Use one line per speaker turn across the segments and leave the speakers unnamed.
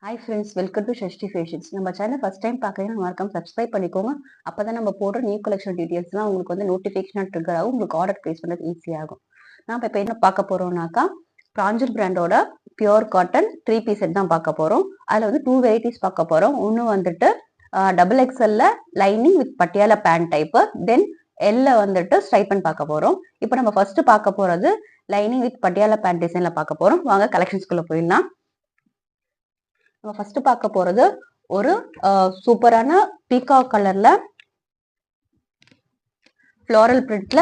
Hi friends, welcome to Shashti fashions. நம்ம channel first time பார்க்குறீங்கன்னா மறக்காம சப்ஸ்கிரைப் பண்ணிக்கோங்க. அப்போ தான் நம்ம போடுற நியூ கலெக்ஷன் டீட்டெயில்ஸ்லாம் உங்களுக்கு வந்து நோட்டிஃபிகேஷனாக ட்ரிகர் ஆகும். உங்களுக்கு ஆர்டர் ப்ளேஸ் பண்ணுறது ஈஸியாகும். நாம் இப்போ என்ன பார்க்க போகிறோம்னாக்கா, பிராஞ்சல் பிராண்டோட பியூர் காட்டன் 3 பீஸ் செட் தான் பார்க்க போகிறோம். அதில் வந்து 2 வெரைட்டிஸ் பார்க்க போகிறோம். ஒன்று வந்துட்டு டபுள் எக்ஸ்எல்ல lining with Patiala pant type, then எல்ல வந்துட்டு ஸ்ட்ரைப்பன் பார்க்க போகிறோம். இப்போ நம்ம ஃபர்ஸ்ட் பார்க்க போகிறது லைனிங் வித் பட்டியாலா பேண்ட் டிசைனில் பார்க்க போகிறோம். வாங்க கலெக்ஷன்ஸ்குள்ளே போயிடலாம். நம்ம ஃபர்ஸ்ட் பார்க்க போறது ஒரு சூப்பரான பீகாக் கலர்ல ஃப்ளோரல் பிரிண்ட்ல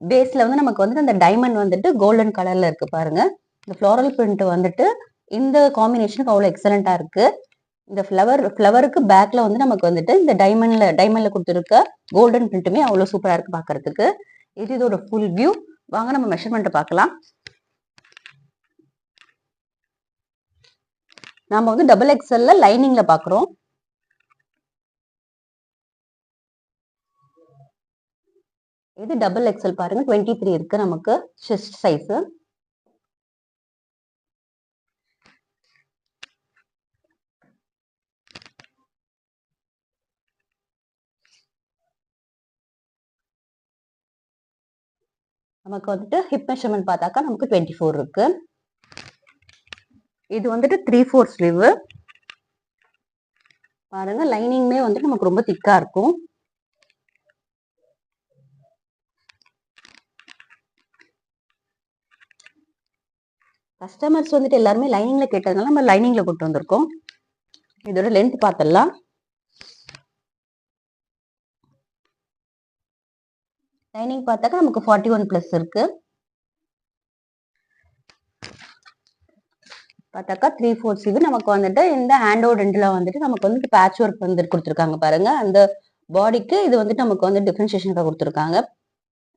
பேஸ்ல வந்து நமக்கு வந்துட்டு அந்த டைமண்ட் வந்துட்டு கோல்டன் கலர்ல இருக்கு பாருங்க. இந்த ஃப்ளோரல் பிரிண்ட் வந்துட்டு இந்த காம்பினேஷனுக்கு அவ்வளோ எக்ஸலண்டா இருக்கு. இந்த ஃப்ளவருக்கு பேக்ல வந்து நமக்கு வந்துட்டு இந்த டைமண்ட்ல கொடுத்துருக்க கோல்டன் பிரிண்ட்டுமே அவ்வளோ சூப்பரா இருக்கு பாக்குறதுக்கு. இது இதோட ஃபுல் வியூ. வாங்க நம்ம மெஷர்மெண்ட் பார்க்கலாம். நாம வந்து டபுள் எக்ஸ்எல்ல லைனிங்ல பாக்குறோம். இது டபுள் எக்ஸ்எல் பாருங்க, 23 இருக்கு நமக்கு செஸ்ட் சைஸ். நமக்கு வந்துட்டு ஹிப் மெஷர்மெண்ட் பார்த்தாக்கா நமக்கு 24 இருக்கு. இது வந்துட்டு 3/4 ஸ்லீவ் பாருங்க. லைனிங்மே வந்துட்டு நமக்கு ரொம்ப திக்கா இருக்கும். கஸ்டமர்ஸ் வந்துட்டு எல்லாருமே லைனிங்ல கேட்டதுனால நம்ம லைனிங்ல கொண்டு வந்திருக்கோம். இதோட லென்த் பார்த்தலாம். லைனிங் பார்த்தாக்கா நமக்கு 41+ இருக்கு. பார்த்தாக்கா 3/4 ஸ்லீவ். நமக்கு வந்துட்டு இந்த ஹேண்டோட எண்ட்ல வந்துட்டு நமக்கு வந்துட்டு பேட்ச் ஒர்க் வந்து கொடுத்துருக்காங்க பாருங்க. அந்த பாடிக்கு இது வந்துட்டு நமக்கு வந்து டிஃபரன்ஷியேஷனுக்காக கொடுத்துருக்காங்க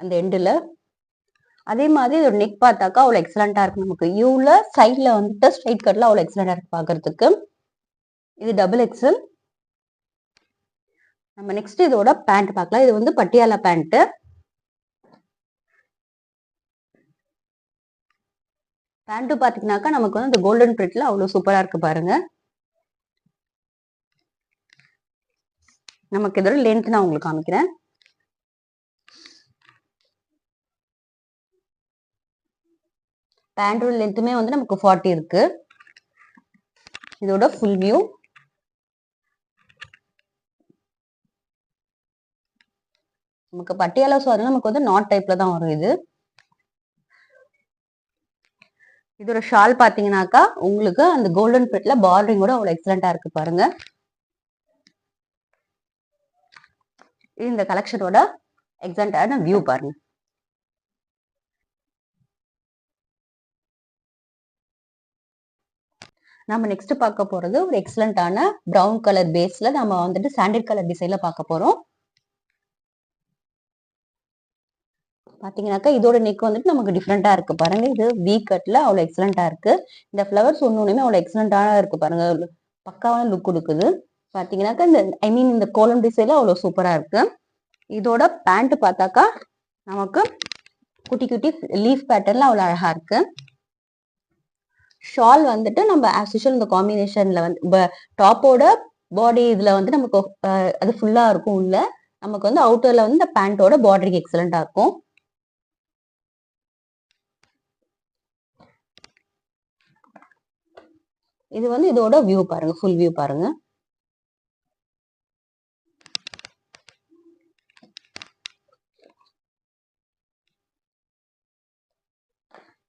அந்த எண்டில். அதே மாதிரி இதோட நெக் பார்த்தாக்கா அவ்வளோ எக்ஸலண்டா இருக்கு. நமக்கு யூல சைட்ல வந்துட்டு ஸ்ட்ரைட் கட்ல அவ்வளோ எக்ஸலண்டா இருக்கு பாக்குறதுக்கு. இது டபுள் எக்ஸ்எல். நம்ம நெக்ஸ்ட் இதோட பேண்ட் பார்க்கலாம். இது வந்து பட்டியாலா பேண்ட். பேண்ட் பாத்தீங்கன்னாக்கா நமக்கு வந்து இந்த கோல்டன் பிரிண்ட்ல அவ்வளவு சூப்பரா இருக்கு பாருங்க. நமக்கு இதோட லென்த் நான் உங்களுக்கு காமிக்கிறேன். பேண்டோட லென்த்துமே வந்து நமக்கு 40 இருக்கு. இதோட ஃபுல் வியூ. நமக்கு பட்டியாலா சாரி நமக்கு வந்து நாட் டைப்ல தான் வரும் இது. இதோட ஷால் பாத்தீங்கன்னாக்கா உங்களுக்கு அந்த கோல்டன் பிரிண்ட்ல பார்டரிங் கூட அவ்வளவு எக்ஸலண்டா இருக்கு பாருங்க. இந்த கலெக்ஷனோட எக்ஸலண்டான வியூ பாருங்க. நம்ம நெக்ஸ்ட் பார்க்க போறது ஒரு எக்ஸலண்டான பிரவுன் கலர் பேஸ்ல நம்ம வந்துட்டு சாண்டல் கலர் டிசைன்ல பார்க்க போறோம். பாத்தீங்கன்னாக்கா இதோட நெக் வந்துட்டு நமக்கு டிஃப்ரெண்டா இருக்கு பாருங்க. இது வி கட்ல அவ்வளவு எக்ஸலண்டா இருக்கு. இந்த ஃபிளவர்ஸ் ஒண்ணுமே அவ்வளவு எக்ஸலண்டா இருக்கு பாருங்க. பக்காவான லுக் கொடுக்குது. பாத்தீங்கன்னாக்கா இந்த இந்த கோலம் டிசைன்ல அவ்வளவு சூப்பரா இருக்கு. இதோட பேண்ட் பார்த்தாக்கா நமக்கு குட்டி குட்டி லீஃப் பேட்டர்ன்ல அவ்வளவு அழகா இருக்கு. ஷால் வந்துட்டு நம்ம ஆஸ் யூஷுவல் இந்த காம்பினேஷன்ல வந்து டாப்போட பாடி இதுல வந்து நமக்கு அது ஃபுல்லா இருக்கும். உள்ள நமக்கு வந்து அவுட்டர்ல வந்து இந்த பேண்டோட பார்டரிங் எக்ஸலண்டா இருக்கும். இது வந்து இதோட வியூ பாருங்க, ஃபுல் வியூ பாருங்க.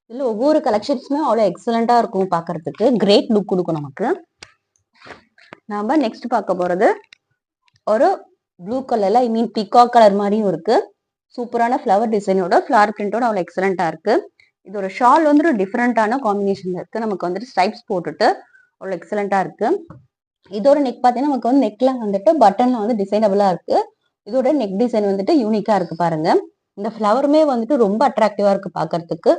இதுல ஒவ்வொரு கலெக்ஷன்ஸுமே அவ்வளவு எக்ஸலண்டா இருக்கும் பாக்குறதுக்கு. கிரேட் லுக் கொடுக்கும் நமக்கு. நாம நெக்ஸ்ட் பார்க்க போறது ஒரு ப்ளூ கலர்ல பீகாக் கலர் மாதிரியும் இருக்கு. சூப்பரான ஃபிளவர் டிசைனோட ஃபிளவர் பிரிண்டோட அவ்வளவு எக்ஸலண்டா இருக்கு. இதோட ஷால் வந்து ஒரு டிஃப்ரெண்டான காம்பினேஷன்ல இருக்கு. நமக்கு வந்துட்டு ஸ்ட்ரைப்ஸ் போட்டுட்டு அவ்வளவு எக்ஸலண்டா இருக்கு. இதோட நெக் பாத்தீங்கன்னா நமக்கு வந்து நெக்ல வந்துட்டு பட்டன்ல வந்து டிசைனபிளா இருக்கு. இதோட நெக் டிசைன் வந்துட்டு யூனிக்கா இருக்கு பாருங்க. இந்த ஃபிளவருமே வந்துட்டு ரொம்ப அட்ராக்டிவா இருக்கு பாக்குறதுக்கு.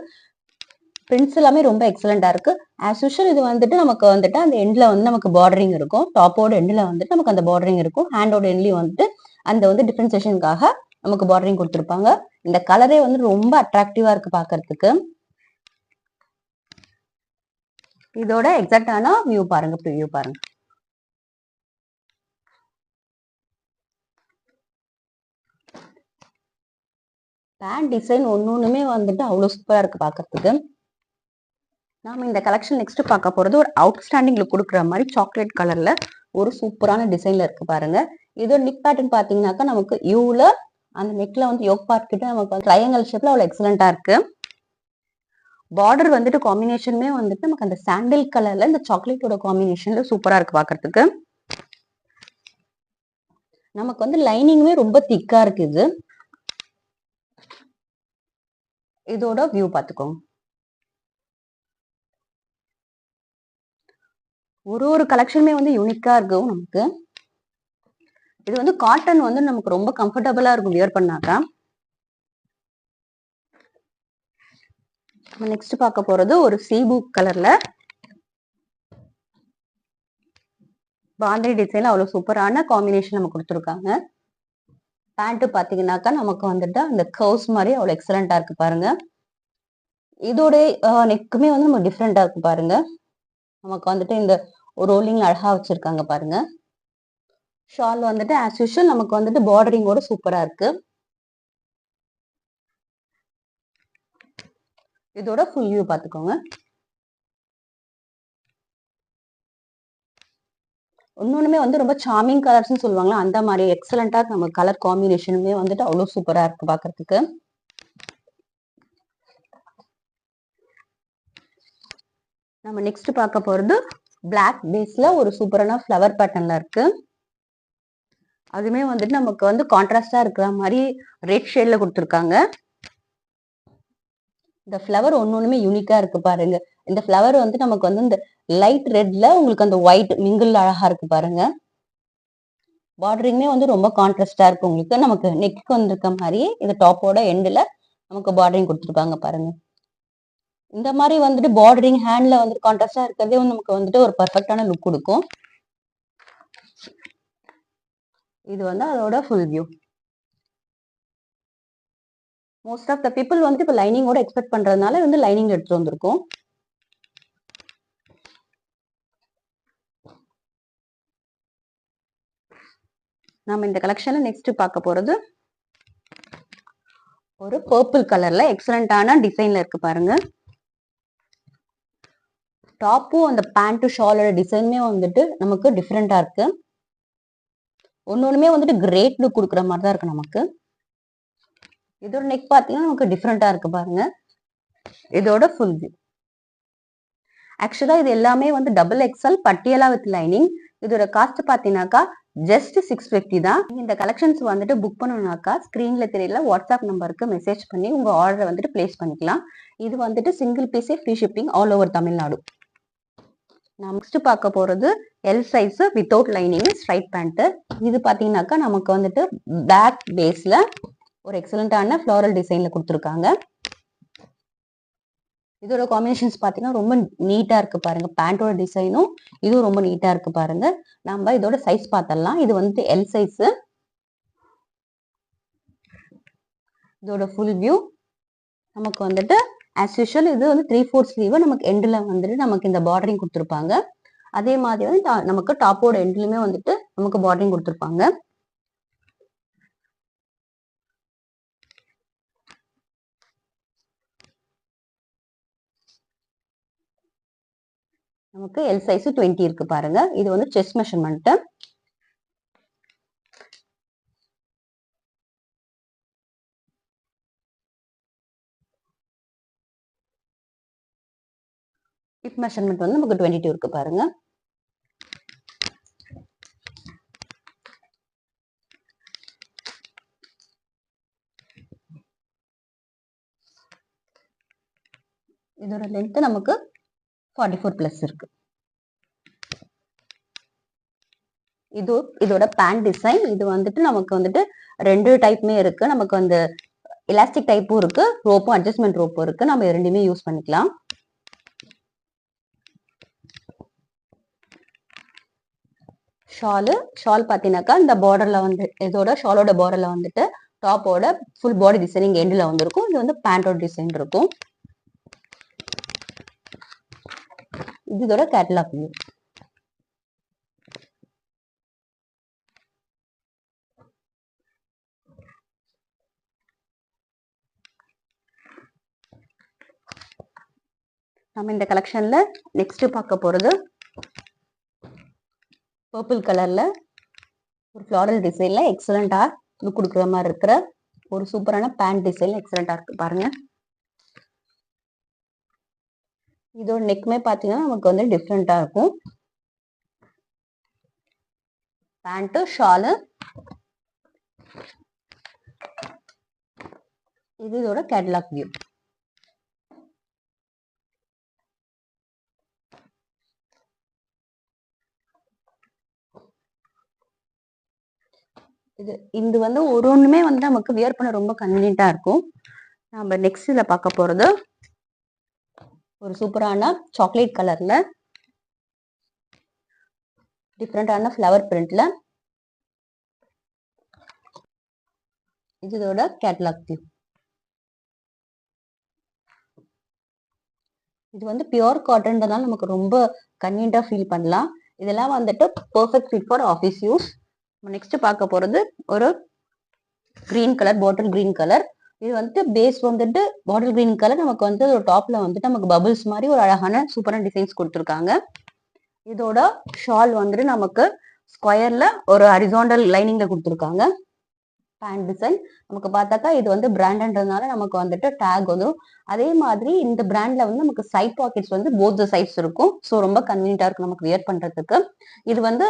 பிரிண்ட்ஸ் எல்லாமே ரொம்ப எக்ஸலண்டா இருக்கு. ஆஸ் யூஷுவல் இது வந்துட்டு நமக்கு வந்துட்டு அந்த எண்ட்ல வந்து நமக்கு பார்டரிங் இருக்கும். டாப்போட எண்ட்ல வந்துட்டு நமக்கு அந்த பார்டரிங் இருக்கும். ஹேண்டோட எண்ட்லயும் வந்துட்டு அந்த வந்து டிஃபரன்சியேஷனுக்காக நமக்கு பார்டரிங் கொடுத்துருப்பாங்க. இந்த கலரே வந்து ரொம்ப அட்ராக்டிவா இருக்கு பாக்குறதுக்கு. இதோட எக்ஸாக்டான வியூ பாருங்க, ப்ரிவியூ பாருங்க. பேண்ட் டிசைன் ஒன்னொன்னுமே வந்துட்டு அவ்வளவு சூப்பரா இருக்கு பாக்குறதுக்கு. நாம இந்த கலெக்ஷன் நெக்ஸ்ட் பார்க்க போறது ஒரு அவுட்ஸ்டாண்டிங் லுக் கொடுக்குற மாதிரி சாக்லேட் கலர்ல ஒரு சூப்பரான டிசைன்ல இருக்கு பாருங்க. இதோட நெக் பேட்டர்ன் பாத்தீங்கன்னாக்கா நமக்கு யூல அந்த நெக்ல வந்து யோக் பார்ட் கிட்ட நமக்கு ட்ரையாங்கல் ஷேப்ல அவ்வளவு எக்ஸலண்டா இருக்கு. பார்டர் வந்துட்டு காம்பினேஷனுமே வந்துட்டு நமக்கு அந்த சாண்டில் கலர்ல இந்த சாக்லேட்டோட காம்பினேஷன்ல சூப்பரா இருக்கு பாக்குறதுக்கு. நமக்கு வந்து லைனிங்குமே ரொம்ப திக்கா இருக்கு. இதோட வியூ பாத்துக்கோங்க. ஒரு கலெக்ஷனுமே வந்து யூனிக்கா இருக்கும் நமக்கு. இது வந்து காட்டன் வந்து நமக்கு ரொம்ப கம்ஃபர்டபுளா இருக்கும் வியர் பண்ணாக்கா. நெக்ஸ்ட் பார்க்க போறது ஒரு சீபு கலர்ல பாந்திரி டிசைன்ல அவ்வளவு சூப்பரான காம்பினேஷன் நம்ம கொடுத்துருக்காங்க. பேண்ட் பாத்தீங்கன்னாக்கா நமக்கு வந்துட்டு அந்த கர்வ்ஸ் மாதிரி அவ்வளவு எக்ஸலண்டா இருக்கு பாருங்க. இதோட நெக்குமே வந்து நம்ம டிஃப்ரெண்டா இருக்கு பாருங்க. நமக்கு வந்துட்டு இந்த ரோலிங் அழகா வச்சிருக்காங்க பாருங்க. ஷால் வந்துட்டு ஆஸ் யூஷுவல் நமக்கு வந்துட்டு பார்டரிங்கோட சூப்பரா இருக்கு. இதோட ஃபுல் வியூ பாத்துக்கோங்க. இன்னொன்னுமே வந்து ரொம்ப சார்மிங் கலர்ஸ்னு சொல்லுவாங்க, அந்த மாதிரி எக்ஸலண்டா நம்ம கலர் காம்பினேஷனுமே வந்துட்டு அவ்வளவு சூப்பரா இருக்கு பாக்குறதுக்கு. நம்ம நெக்ஸ்ட் பார்க்க போறது பிளாக் பேஸ்ல ஒரு சூப்பரான ஃப்ளவர் பேட்டர்ன்ல இருக்கு. அதுமே வந்துட்டு நமக்கு வந்து கான்ட்ராஸ்டா இருக்கிற மாதிரி ரெட் ஷேட்ல கொடுத்துருக்காங்க. இந்த ஃப்ளவர் ஒன்னொன்னுமே யூனிக்கா இருக்கு பாருங்க. இந்த ஃப்ளவர் வந்து நமக்கு வந்து இந்த லைட் ரெட்ல உங்களுக்கு அந்த ஒயிட் மிங்கிள் அழகா இருக்கு பாருங்க. பார்டரிங்குமே வந்து ரொம்ப கான்ட்ராஸ்டா இருக்கு உங்களுக்கு. நமக்கு நெக்கு வந்திருக்க மாதிரி இந்த டாப்போட எண்ட்ல நமக்கு பார்டரிங் கொடுத்துருப்பாங்க பாருங்க. இந்த மாதிரி வந்துட்டு பார்டரிங் ஹேண்ட்ல வந்து கான்ட்ராஸ்டா இருக்கிறதே நமக்கு வந்துட்டு ஒரு பர்ஃபெக்டான லுக் கொடுக்கும். இது வந்து அதோட full view. Most of the people வந்துட்டு இப்போ லைனிங்கோட எக்ஸ்பெக்ட் பண்றதுனால வந்து லைனிங் எடுத்துட்டு வந்திருக்கோம். நாம இந்த கலெக்ஷன்ல நெக்ஸ்ட் பார்க்க போறது ஒரு பர்பிள் கலர்ல எக்ஸலண்டான டிசைன்ல இருக்கு பாருங்க. டாப்பும் அந்த பேண்ட் ஷாலோட டிசைனுமே வந்துட்டு நமக்கு டிஃப்ரெண்டா இருக்கு. ஒன்னொன்னுமே வந்துட்டு கிரேட் லுக் கொடுக்குற மாதிரி தான் இருக்கு நமக்கு. இதோட நெக் பாத்தீங்கன்னா நமக்கு டிஃப்ரெண்டா இருக்கு பாருங்க. இதோட ஃபுல் வியூ. ஆக்சுவலா இது எல்லாமே வந்து double XL Patiala with lining. இதோட காஸ்ட் பாத்தீங்கன்னாக்கா ஜஸ்ட் 650 தான். இந்த கலெக்ஷன்ஸ் வந்துட்டு புக் பண்ணணும்னாக்கா ஸ்கிரீன்ல தெரியல வாட்ஸ்அப் நம்பருக்கு மெசேஜ் பண்ணி உங்க ஆர்டரை வந்துட்டு பிளேஸ் பண்ணிக்கலாம். இது வந்துட்டு சிங்கிள் பீஸே free shipping all over Tamil Nadu. நான் நெக்ஸ்ட் பார்க்க போறது L size without lining straight pant. இது பாத்தீங்கன்னாக்கா நமக்கு வந்துட்டு பிளாக் பேஸ்ல ஒரு எக்ஸலண்டான ஃப்ளோரல் டிசைன்ல கொடுத்துருக்காங்க. இதோட காம்பினேஷன்ஸ் பாத்தீங்கன்னா ரொம்ப நீட்டா இருக்கு பாருங்க. பேண்டோட டிசைனும் இதுவும் ரொம்ப நீட்டா இருக்கு பாருங்க. நம்ம இதோட சைஸ் பார்த்தலாம். இது வந்து எல் சைஸ். இதோட ஃபுல் வியூ நமக்கு வந்துட்டு ஆஸ் யூஷுவல் இது வந்து 3/4 ஸ்லீவ். நமக்கு எண்ட்ல வந்துட்டு நமக்கு இந்த பார்டரிங் கொடுத்துருப்பாங்க. அதே மாதிரி வந்து நமக்கு டாப்போட எண்ட்லயுமே வந்துட்டு நமக்கு பார்டரிங் கொடுத்துருப்பாங்க. நமக்கு எல் சைஸ் 20 இருக்கு பாருங்க. இது வந்து செஸ்ட் மெஷர்மெண்ட். ஹிப் மெஷர்மெண்ட் வந்து நமக்கு 22 இருக்கு பாருங்க. இதோட லென்த் நமக்கு 44 பிளஸ் இருக்கு. இதோட பேண்ட் டிசைன் இது வந்துட்டு நமக்கு வந்துட்டு ரெண்டு டைப்புமே இருக்கு. நமக்கு வந்து எலாஸ்டிக் டைப்பும் இருக்கு, ரோப்பும் அட்ஜஸ்ட்மெண்ட் ரோப்பும் இருக்கு. நம்ம ரெண்டுமே யூஸ் பண்ணிக்கலாம். ஷால் பாத்தீங்கன்னாக்கா இந்த பார்டர்ல வந்து இதோட ஷாலோட பார்டர்ல வந்துட்டு டாப்போட ஃபுல் பாடி டிசைனிங் எண்ட்ல வந்திருக்கும். இது வந்து பேண்டோட டிசைன் இருக்கும். இது இதோட கேட்டலாக் வியூ. நம்ம இந்த கலெக்ஷன்ல நெக்ஸ்ட் பார்க்க போறது பர்பிள் கலர்ல ஒரு ஃப்ளாரல் டிசைன்ல எக்ஸலண்டா லுக் கொடுக்குற மாதிரி இருக்கிற ஒரு சூப்பரான பேண்ட் டிசைன்ல எக்ஸலண்டா இருக்கு பாருங்க. இதோட நெக்குமே பாத்தீங்கன்னா நமக்கு வந்து டிஃப்ரெண்டா இருக்கும். பேண்ட் ஷாலு, இது இதோட கேட்டலாக் வியூ. இது வந்து ஒரு ஒண்ணுமே வந்து நமக்கு வியர் பண்ண ரொம்ப கன்வீனியன்ட்டா இருக்கும். நம்ம நெக்ஸ்ட் இதில் பார்க்க போறது ஒரு சூப்பரான சாக்லேட் கலர்ல டிஃப்ரெண்டான ஃப்ளவர் பிரிண்ட்ல இதோட கேட்டலாக் வியூ. இது வந்து பியோர் காட்டன்றதால நமக்கு ரொம்ப கன்வீனியன்ட்டா ஃபீல் பண்ணலாம். இதெல்லாம் வந்துட்டு perfect fit for office use. Next பார்க்க போறது ஒரு green colour, bottle green colour. இது வந்துட்டு பேஸ் வந்துட்டு பாட்டில் கிரீன் கலர், நமக்கு வந்து ஒரு டாப்ல வந்துட்டு நமக்கு பபிள்ஸ் மாதிரி ஒரு அழகான சூப்பரான டிசைன்ஸ் கொடுத்துருக்காங்க. இதோட ஷால் வந்துட்டு நமக்கு ஸ்கொயர்ல ஒரு ஹரிசாண்டல் லைனிங்ல கொடுத்துருக்காங்க. பேண்ட் டிசைன் நமக்கு பார்த்தாக்கா இது வந்து பிராண்டன்றதுனால நமக்கு வந்துட்டு டேக் வந்துடும். அதே மாதிரி இந்த பிராண்ட்ல வந்து நமக்கு சைட் பாக்கெட்ஸ் வந்து போத் சைட்ஸ் இருக்கும். ஸோ ரொம்ப கன்வீனியன்டா இருக்கும் நமக்கு வியர் பண்றதுக்கு. இது வந்து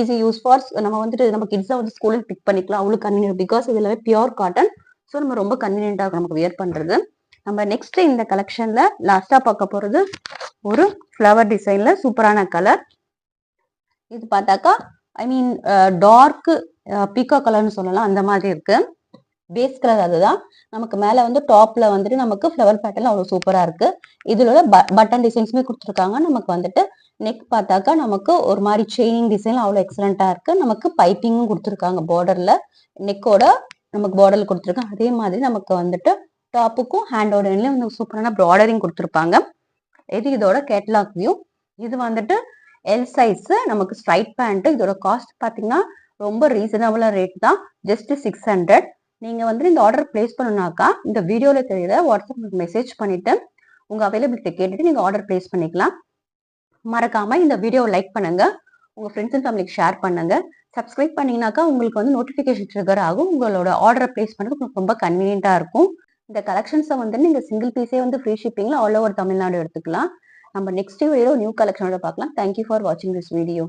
ஈஸி யூஸ் ஃபார் நம்ம வந்துட்டு நம்ம கிட்ஸை வந்து ஸ்கூலுக்கு பிக் பண்ணிக்கலாம். அவ்வளோ கன்வீனியன்ட் பிகாஸ் இதுல பியோர் காட்டன். ஸோ நம்ம ரொம்ப கன்வீனியன்டா இருக்கும் நமக்கு வியர் பண்றது. நம்ம நெக்ஸ்ட் இந்த கலெக்ஷன்ல லாஸ்டா பார்க்க போறது ஒரு ஃப்ளவர் டிசைன்ல சூப்பரான கலர். இது பார்த்தாக்கா ஐ மீன் டார்க் பீகா கலர்னு சொல்லலாம், அந்த மாதிரி இருக்கு. பேஸ் கலர் அதுதான். நமக்கு மேல வந்து டாப்ல வந்துட்டு நமக்கு ஃப்ளவர் பேட்டர்ன் அவ்வளவு சூப்பரா இருக்கு. இதுல பட்டன் டிசைன்ஸுமே கொடுத்துருக்காங்க. நமக்கு வந்துட்டு நெக் பார்த்தாக்கா நமக்கு ஒரு மாதிரி செயினிங் டிசைன் அவ்வளவு எக்ஸலண்டா இருக்கு. நமக்கு பைப்பிங்கும் கொடுத்துருக்காங்க பார்டர்ல, நெக்கோட நமக்கு பார்டர்ல கொடுத்துருக்காங்க. அதே மாதிரி நமக்கு வந்துட்டு டாப்புக்கும் ஹேண்டோட வந்து சூப்பரான பார்டரிங் கொடுத்துருப்பாங்க. இது இதோட கேட்டலாக் வியூ. இது வந்துட்டு எல் சைஸ் நமக்கு ஸ்ட்ரைட் பேண்ட். இதோட காஸ்ட் பாத்தீங்கன்னா ரொம்ப ரீசனபிளா ரேட் தான், ஜஸ்ட் 600. நீங்க வந்து இந்த ஆர்டர் பிளேஸ் பண்ணணும்னாக்கா இந்த வீடியோல தெரியுற வாட்ஸ்அப் மெசேஜ் பண்ணிட்டு உங்க அவைலபிலிட்டி கேட்டுட்டு நீங்க ஆர்டர் பிளேஸ் பண்ணிக்கலாம். மறக்காம இந்த வீடியோவை லைக் பண்ணுங்க, உங்க ஃப்ரெண்ட்ஸ் அண்ட் ஃபேமிலிக்கு ஷேர் பண்ணுங்க. சப்ஸ்கிரைப் பண்ணீங்கன்னாக்கா உங்களுக்கு வந்து நோட்டிபிகேஷன் ட்ரிகர் ஆகும். உங்களோட ஆர்டரை பிளேஸ் பண்ணுறது உங்களுக்கு ரொம்ப கன்வீனியன்ட்டா இருக்கும். இந்த கலெக்ஷன்ஸை வந்து நீங்க சிங்கிள் பீஸே வந்து ஃப்ரீ ஷிப்பிங்ல ஆல் ஓவர் தமிழ்நாடு எடுத்துக்கலாம். நம்ம நெக்ஸ்ட் வீடியோ நியூ கலெக்ஷனோட பார்க்கலாம். தேங்க்யூ ஃபார் வாட்சிங் திஸ் வீடியோ.